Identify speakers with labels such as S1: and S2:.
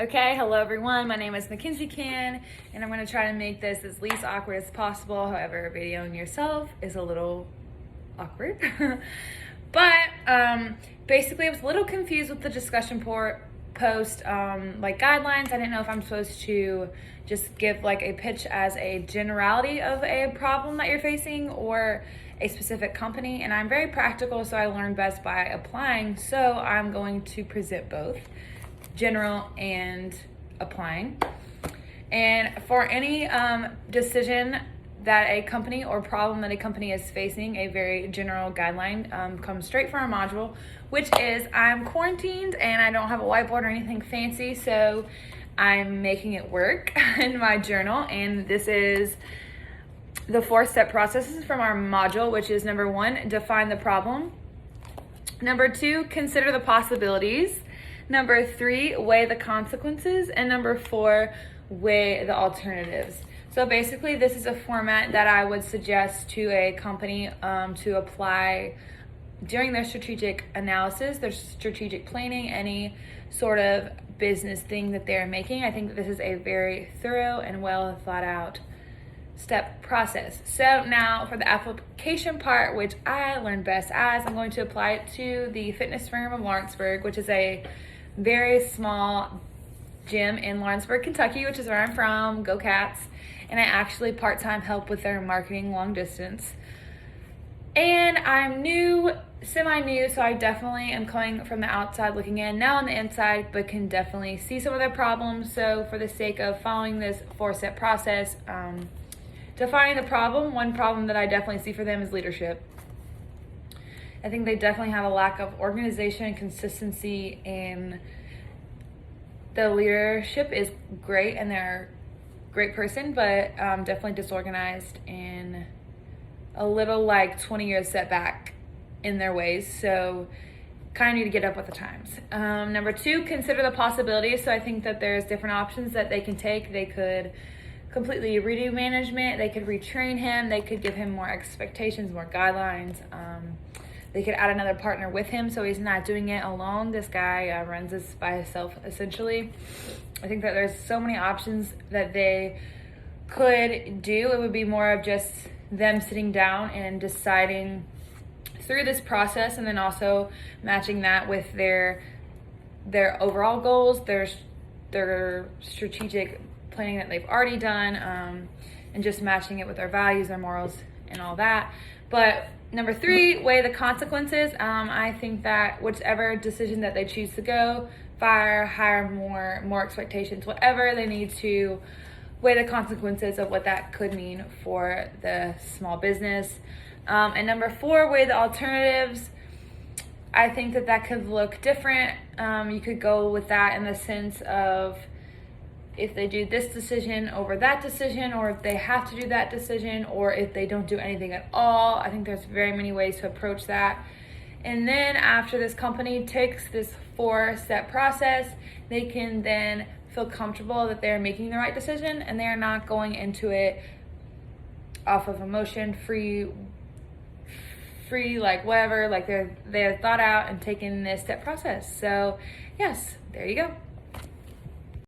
S1: Okay, hello everyone. My name is Mackenzie Can, and I'm going to try to make this as least awkward as possible. However, videoing yourself is a little awkward. But basically, I was a little confused with the discussion post, like guidelines. I didn't know if I'm supposed to just give like a pitch as a generality of a problem that you're facing or a specific company. And I'm very practical, so I learn best by applying. So I'm going to present both general and applying. And for any decision that a company or problem that a company is facing, a very general guideline comes straight from our module, which is I'm quarantined and I don't have a whiteboard or anything fancy, so I'm making it work in my journal. And this is the 4-step processes from our module, which is number 1, define the problem. Number 2, consider the possibilities. Number 3, weigh the consequences. And number 4, weigh the alternatives. So basically, this is a format that I would suggest to a company to apply during their strategic analysis, their strategic planning, any sort of business thing that they're making. I think that this is a very thorough and well thought out step process. So now for the application part, which I learned best as, I'm going to apply it to the fitness firm of Lawrenceburg, which is a very small gym in Lawrenceburg, Kentucky, which is where I'm from. Go Cats. And I actually part-time help with their marketing long distance. And I'm new, semi-new, so I definitely am coming from the outside looking in, now on the inside, but can definitely see some of their problems. So for the sake of following this 4-step process, defining the problem, one problem that I definitely see for them is leadership. I think they definitely have a lack of organization and consistency, and the leadership is great and they're a great person, but definitely disorganized and a little like 20 years setback in their ways. So kind of need to get up with the times. Number 2, consider the possibilities. So I think that there's different options that they can take. They could completely redo management. They could retrain him. They could give him more expectations, more guidelines. They could add another partner with him so he's not doing it alone. This guy runs this by himself, essentially. I think that there's so many options that they could do. It would be more of just them sitting down and deciding through this process, and then also matching that with their overall goals, their strategic planning that they've already done, and just matching it with their values, their morals, and all that. But number 3, weigh the consequences. I think that whichever decision that they choose to go, fire, hire more expectations, whatever, they need to weigh the consequences of what that could mean for the small business. And number 4, weigh the alternatives. I think that could look different. You could go with that in the sense of if they do this decision over that decision, or if they have to do that decision, or if they don't do anything at all. I think there's very many ways to approach that. And then after this company takes this 4-step process, they can then feel comfortable that they're making the right decision and they're not going into it off of emotion, free like whatever, like they're thought out and taken this step process. So yes, there you go.